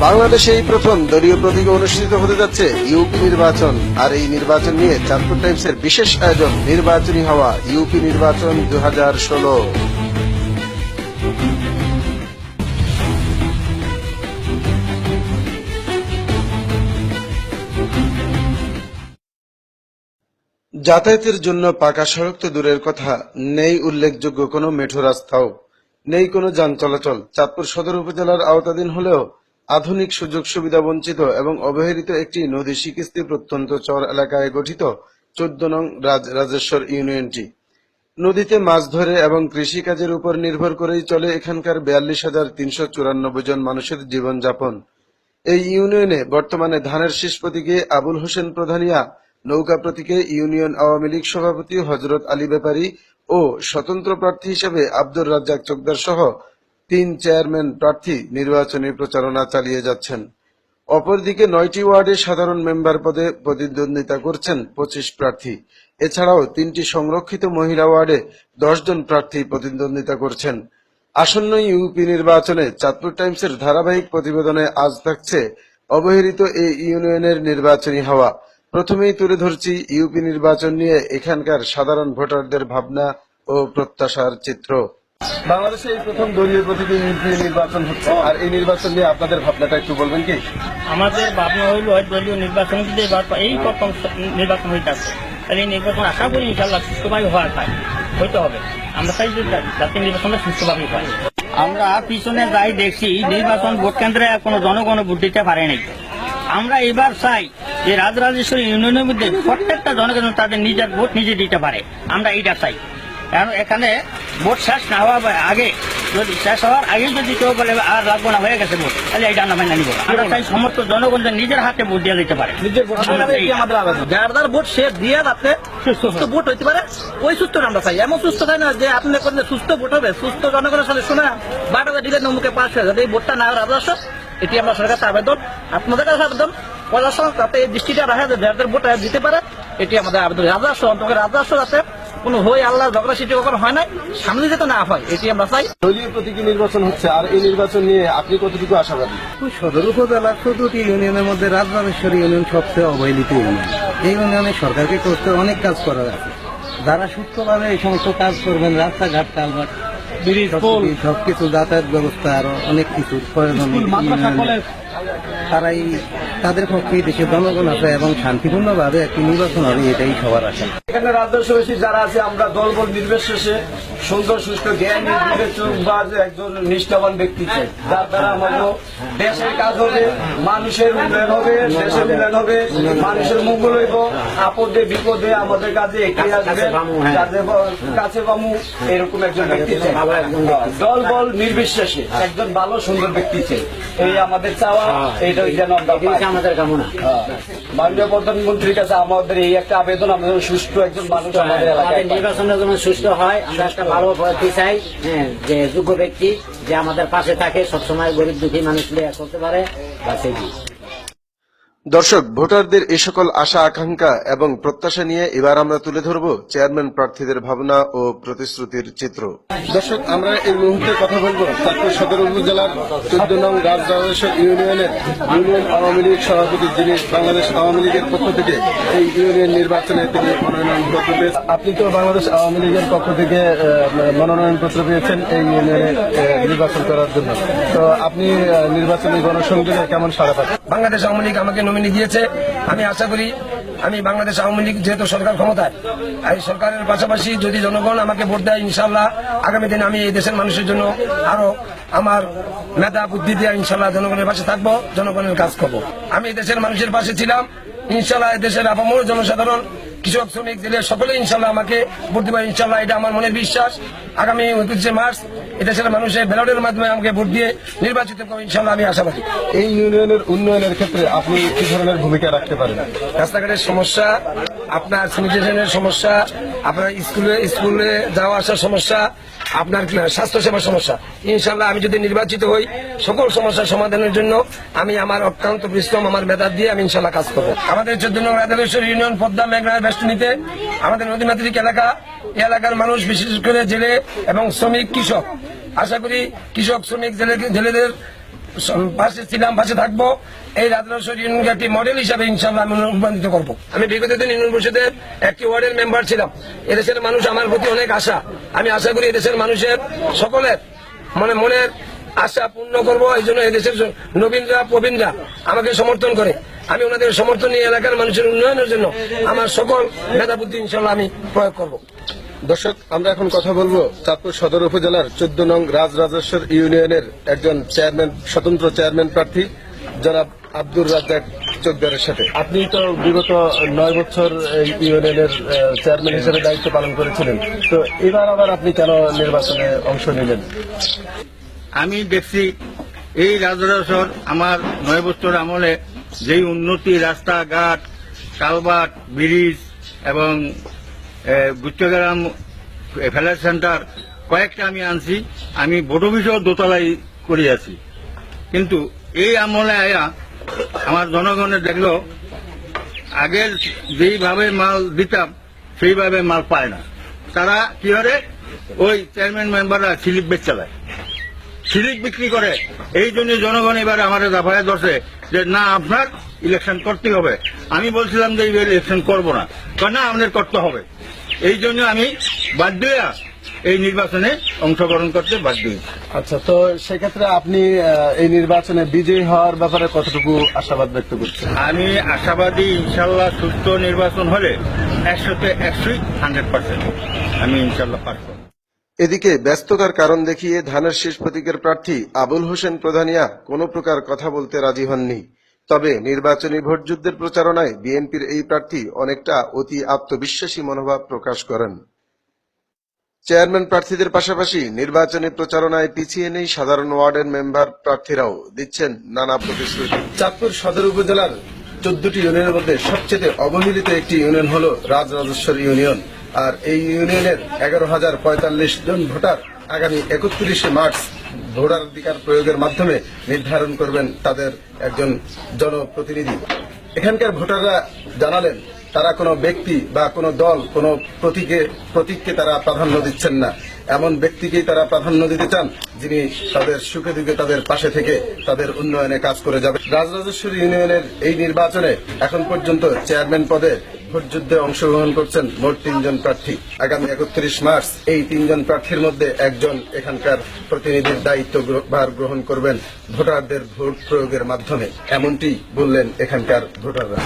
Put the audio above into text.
বাংলাদেশে এই প্রথম দলীয় প্রতীকে অনুষ্ঠিত হতে যাচ্ছে ইউপি নির্বাচন। আর এই নির্বাচন নিয়ে চাঁদপুর টাইমসের বিশেষ আয়োজন নির্বাচনী হওয়া ইউপি নির্বাচন 2016। যাতায়াতের জন্য পাকা সড়ক তো দূরের কথা, নেই উল্লেখযোগ্য কোনো মেঠো রাস্তাও, নেই কোনো যান চলাচল। চাঁদপুর সদর উপজেলার আওতাধীন হলেও আধুনিক সুযোগ সুবিধা বঞ্চিত এবং অবহেলিত একটি নদী সিকিস্তি প্রত্যন্ত চর এলাকায় গঠিত 14 নং রাজেশ্বর ইউনিয়নটি। নদীতে মাছ ধরে এবং কৃষিকাজের উপর নির্ভর করেই চলে এখানকার 42,394 জন মানুষের জীবনযাপন। এই ইউনিয়নে বর্তমানে ধানের শীষ প্রতীকে আবুল হোসেন প্রধানিয়া, নৌকা প্রতীকে ইউনিয়ন আওয়ামী লীগ সভাপতি হযরত আলী ব্যাপারী ও স্বতন্ত্র প্রার্থী হিসেবে আব্দুর রাজ্জাক চোকদার সহ 3 চেয়ারম্যান প্রার্থী নির্বাচনী প্রচারণা চালিয়ে যাচ্ছেন। অপরদিকে 9টি ওয়ার্ডে সাধারণ মেম্বার পদে প্রতিদ্বন্দ্বিতা করছেন 25 প্রার্থী। এছাড়াও 3টি সংরক্ষিত মহিলা ওয়ার্ডে 10 জন প্রার্থী প্রতিদ্বন্দ্বিতা করছেন। আসন্ন ইউপি নির্বাচনে চাঁদপুর টাইমসের ধারাবাহিক প্রতিবেদনে আজ থাকছে অবহেলিত এই ইউনিয়নের নির্বাচনী হাওয়া। প্রথমেই তুলে ধরছি ইউপি নির্বাচন নিয়ে এখানকার সাধারণ ভোটারদের ভাবনা ও প্রত্যাশার চিত্র। বাংলাদেশে এই প্রথম দলীয় প্রতীকে ইউপি নির্বাচন হচ্ছে, আর এই নির্বাচন নিয়ে আপনাদের ভাবনাটা একটু বলবেন কি? আমাদের ভাবনা হইল দলীয় নির্বাচন যদি এবার এই প্রথম নির্বাচন হইতে আছে, তাহলে এই নির্বাচন আশা করি ইনশাল্লাহ সুস্থভাবে হওয়ার পাই হইতে হবে। আমরা চাই যে জাতীয় নির্বাচনটা সুস্থভাবে হয়। আমরা পিছনে যাই দেখছি নির্বাচন ভোট কেন্দ্রে কোনো জনগণ ভোট দিতে পারে নাই। আমরা এবার চাই যে রাজরাজেশ্বরী ইউনিয়নের মধ্যে প্রত্যেকটা জনগণ তাদের নিজের ভোট নিজে দিতে পারে। আমরা এইটা চাই, কারণ এখানে ভোট শেষ না হওয়ার আগে, যদি শেষ হওয়ার আগে যদি কেউ বলে আর লাগবো না হয়ে গেছে ভোট, তাহলে এইটা আমরা মেনে নিব। আমরা চাই সমস্ত জনগণ নিজের হাতে ভোট দিয়ে দিতে পারে। যার যার ভোট সে দিয়ে যাতে সুস্থ ভোট হইতে পারে, ওই সুস্থ আমরা চাই। এমন সুস্থ চাই না যে আপনি করলে সুস্থ ভোট হবে, সুস্থ জনগণের সাথে শোনা বাটাতে দিলে নমুকে পাশ হয়ে যাবে। এই ভোটটা না হওয়ার রাজস্ব, এটি আমরা সরকার আবেদন, আপনাদের কাছে আবেদন প্রশাসন যাতে এই দৃষ্টিটা রাখে যে যাদের ভোট দিতে পারে, এটি আমাদের আবেদন। রাজস্ব অন্তত রাজস্ব যাতে কোনো হই আল্লাহ ঝগড়া সিটি কখনো হয় না, সামনে যাতে না হয়, এটি আমরা চাই। দলীয় প্রতীকী নির্বাচন হচ্ছে, আর এই নির্বাচন নিয়ে আপনি কতটুকু আশাবাদী? সদর উপজেলার 14টি ইউনিয়নের মধ্যে রাজরাজেশ্বরী ইউনিয়ন সবচেয়ে অবহেলিত ইউনিয়ন। এই ইউনিয়নে সরকারকে করতে অনেক কাজ করা আছে। যারা সুস্থভাবে এই সমস্ত কাজ করবেন, রাস্তাঘাট, কালভার্ট, সবকিছু, যাতায়াত ব্যবস্থা, আরো অনেক কিছু প্রয়োজন, তারাই তাদের পক্ষে দেশের জনগণ আছে এবং শান্তিপূর্ণভাবে একটি নির্বাচন হবে, এটাই সবার আশা। এখানে রাজস্ববাসী যারা আছে, আমরা দলবল নির্বিশেষে সুন্দর সুস্থ জ্ঞান বিবেচকবাজ একজন নিষ্ঠাবান ব্যক্তি চাই, যার দ্বারা আমাদের দেশের কাজ হবে, মানুষের উন্নয়ন হবে, দেশের উন্নয়ন হবে, মানুষের মঙ্গল হইব, আপদে বিপদে আমাদের কাজে এগিয়ে আসবে, কাছে পামু, এরকম একজন ব্যক্তি চাই। দলবল নির্বিশেষে একজন ভালো সুন্দর ব্যক্তি চাই, এই আমাদের চাওয়া, এইটা যেন আমাদের কামনা। মাননীয় প্রধানমন্ত্রীর কাছে আমাদের এই একটা আবেদন, আমাদের সুস্থ একজন মানুষ আমাদের এলাকায় নির্বাচনটা যেন সুস্থ হয়, আমরা একটা ভালো প্রার্থী চাই, যে যোগ্য ব্যক্তি, যে আমাদের পাশে থাকে, সবসময় গরিব দুঃখী মানুষ নিয়ে করতে পারে। দর্শক, ভোটারদের এই সকল আশা আকাঙ্ক্ষা এবং প্রত্যাশা নিয়ে এবার আমরা তুলে ধরব চেয়ারম্যান প্রার্থীদের ভাবনা ও প্রতিশ্রুতির চিত্র। দর্শক, আমরা এই মুহূর্তে কথা বলবো চাঁদপুর সদর উপজেলার 14 নং রাজরাজেশ্বর ইউনিয়নের ইউনিয়ন আওয়ামী লীগ সভাপতি, যিনি বাংলাদেশ আওয়ামী লীগের পক্ষ থেকে এই ইউনিয়ন নির্বাচনে তিনি মনোনয়নপত্র পেয়েছেন। আপনি তো বাংলাদেশ আওয়ামী লীগের পক্ষ থেকে মনোনয়নপত্র পেয়েছেন এই ইউনিয়নে নির্বাচন করার জন্য, তো আপনি নির্বাচনী গণসংযোগে কেমন সাড়া পাচ্ছেন? বাংলাদেশ আওয়ামী লীগ আমাকে নমিনি দিয়েছে। আমি আশা করি আমি বাংলাদেশ আওয়ামী লীগ যেহেতু সরকার ক্ষমতায়, এই সরকারের পাশাপাশি যদি জনগণ আমাকে ভোট দেয়, ইনশাল্লাহ আগামী দিনে আমি এই দেশের মানুষের জন্য আরো আমার মেধা বুদ্ধি দিয়ে ইনশাল্লাহ জনগণের পাশে থাকবো, জনগণের কাজ করবো। আমি এই দেশের মানুষের পাশে ছিলাম, ইনশাল্লাহ এই দেশের আপামর জনসাধারণ, কৃষক, শ্রমিক, জেলে সকলে ইনশাল্লাহ আমাকে ভোট দিবে। ইনশাল্লাহ এটা আমার মনের বিশ্বাস। আগামী 29 মার্চ এদেশের মানুষের ব্যালটের মাধ্যমে আমাকে ভোট দিয়ে নির্বাচিত করবে, ইনশাল্লাহ আমি আশাবাদী। এই ইউনিয়নের উন্নয়নের ক্ষেত্রে আপনি কি ধরনের ভূমিকা রাখতে পারেন? রাস্তাঘাটের সমস্যা, আপনার স্যানিটেশনের সমস্যা, আপনার স্কুলে যাওয়া আসার সমস্যা, আপনার স্বাস্থ্য সেবার সমস্যা, ইনশাল্লাহ আমি যদি নির্বাচিত হই, সকল সমস্যার সমাধানের জন্য আমি আমার অত্যন্ত পরিশ্রম, আমার মেধা দিয়ে আমি ইনশাল্লাহ কাজ করবো। আমাদের 14 নং রাজরাজেশ্বর ইউনিয়ন পদ্মা মেঘনার বেষ্টনীতে আমাদের নদীমাতৃক এলাকা, এই এলাকার মানুষ বিশেষ করে জেলে এবং শ্রমিক, কৃষক, আশা করি কৃষক, শ্রমিক, জেলেদের পাশে ছিলাম, পাশে থাকবো। এই রাজরাজেশ্বর ইউনিয়নকে একটি মডেল হিসাবে ইনশাল্লাহ আমি রূপান্তরিত করবো। আমি বিগত দিন ইউনিয়ন পরিষদের একটি ওয়ার্ডের মেম্বার ছিলাম। এদেশের মানুষ আমার প্রতি অনেক আশা। আমি আশা করি এদেশের মানুষের সকলের মনের আশা পূর্ণ করবো। এই জন্য এদেশের নবীনরা প্রবীণরা আমাকে সমর্থন করে। আমি ওনাদের সমর্থন নিয়ে এলাকার মানুষের উন্নয়নের জন্য আমার সকল মেধা বুদ্ধি ইনশাল্লাহ আমি প্রয়োগ করবো। দর্শক, আমরা এখন কথা বলবো চাঁদপুর সদর উপজেলার 14 নং রাজরাজেশ্বর ইউনিয়নের একজন চেয়ারম্যান, স্বতন্ত্র চেয়ারম্যান প্রার্থী জনাব আব্দুর রাজ্জাক চোখদারের সাথে। আপনি তো বিগত 9 বছর এই ইউনিয়নের চেয়ারম্যান হিসেবে দায়িত্ব পালন করেছিলেন, তো এবার আবার আপনি কেন নির্বাচনে অংশ নিলেন? আমি দেখছি এই রাজরাজেশ্বর আমার 9 বছর আমলে যেই উন্নতি, রাস্তাঘাট, কালভার্ট, ব্রিজ এবং গুচ্ছগ্রাম ফেলার সেন্টার কয়েকটা আমি আনছি। আমি ভোট অফিসও দোতলায় করিয়াছি। কিন্তু এই আমলে আয়া আমার জনগণের দেখলো আগে যেইভাবে মাল দিতাম সেইভাবে মাল পায় না। তারা কি করে ওই চেয়ারম্যান মেম্বাররা স্লিপ বেচ চালায়, স্লিপ বিক্রি করে। এই জন্য জনগণ এবার আমার দাফায় ধরছে যে না, আপনার ইলেকশন করতে হবে। আমি বলছিলাম যে এইবার ইলেকশন করবো না, না আমাদের করতে হবে। এই জন্য আমি বাধ্য হইয়া এই নির্বাচনে অংশগ্রহণ করতে বাধ্য হই। আচ্ছা, তো সেক্ষেত্রে আপনি এই নির্বাচনে বিজয়ী হওয়ার ব্যাপারে কতটুকু আশাবাদ ব্যক্ত করছেন? আমি আশাবাদী, ইনশাল্লাহ সুস্থ নির্বাচন হলে 100-তে 100% আমি ইনশাল্লাহ পাস করব। এদিকে ব্যস্ততার কারণ দেখিয়ে ধানের শীষ প্রতীকের প্রার্থী আবুল হোসেন প্রধানিয়া কোনো প্রকার কথা বলতে রাজি হননি। তবে নির্বাচনী ভোটযুদ্ধের প্রচারণায় বিএনপির এই প্রার্থী অনেকটা অতি আত্মবিশ্বাসী মনোভাব প্রকাশ করেন। চেয়ারম্যান প্রার্থীদের পাশাপাশি নির্বাচনী প্রচারণায় পিছিয়ে নেই সাধারণ ওয়ার্ডের মেম্বার প্রার্থীরাও দিচ্ছেন নানা প্রতিশ্রুতি। চাঁদপুর সদর উপজেলার 14টি ইউনিয়নের মধ্যে সবচেয়ে অবহেলিত একটি ইউনিয়ন হল রাজরাজেশ্বর ইউনিয়ন। আর এই ইউনিয়নের 11,045 জন ভোটার আগামী 31শে মার্চ ভোটাধিকার প্রয়োগের মাধ্যমে নির্ধারণ করবেন তাদের একজন জনপ্রতিনিধি। এখানকার ভোটাররা জানালেন তারা কোনো ব্যক্তি বা কোনো দল, কোনো প্রতীককে তারা প্রাধান্য দিচ্ছেন না। এমন ব্যক্তিকেই তারা প্রাধান্য দিতে চান যিনি তাদের সুখে দুঃখে তাদের পাশে থেকে তাদের উন্নয়নে কাজ করে যাবে। রাজরাজেশ্বর ইউনিয়নের এই নির্বাচনে এখন পর্যন্ত চেয়ারম্যান পদে ভোটযুদ্ধে অংশগ্রহণ করছেন মোট 3 জন প্রার্থী। আগামী 31 মার্চ এই 3 জন প্রার্থীর মধ্যে একজন এখানকার প্রতিনিধির দায়িত্বভার গ্রহণ করবেন ভোটারদের ভোট প্রয়োগের মাধ্যমে, এমনটি বললেন এখানকার ভোটাররা।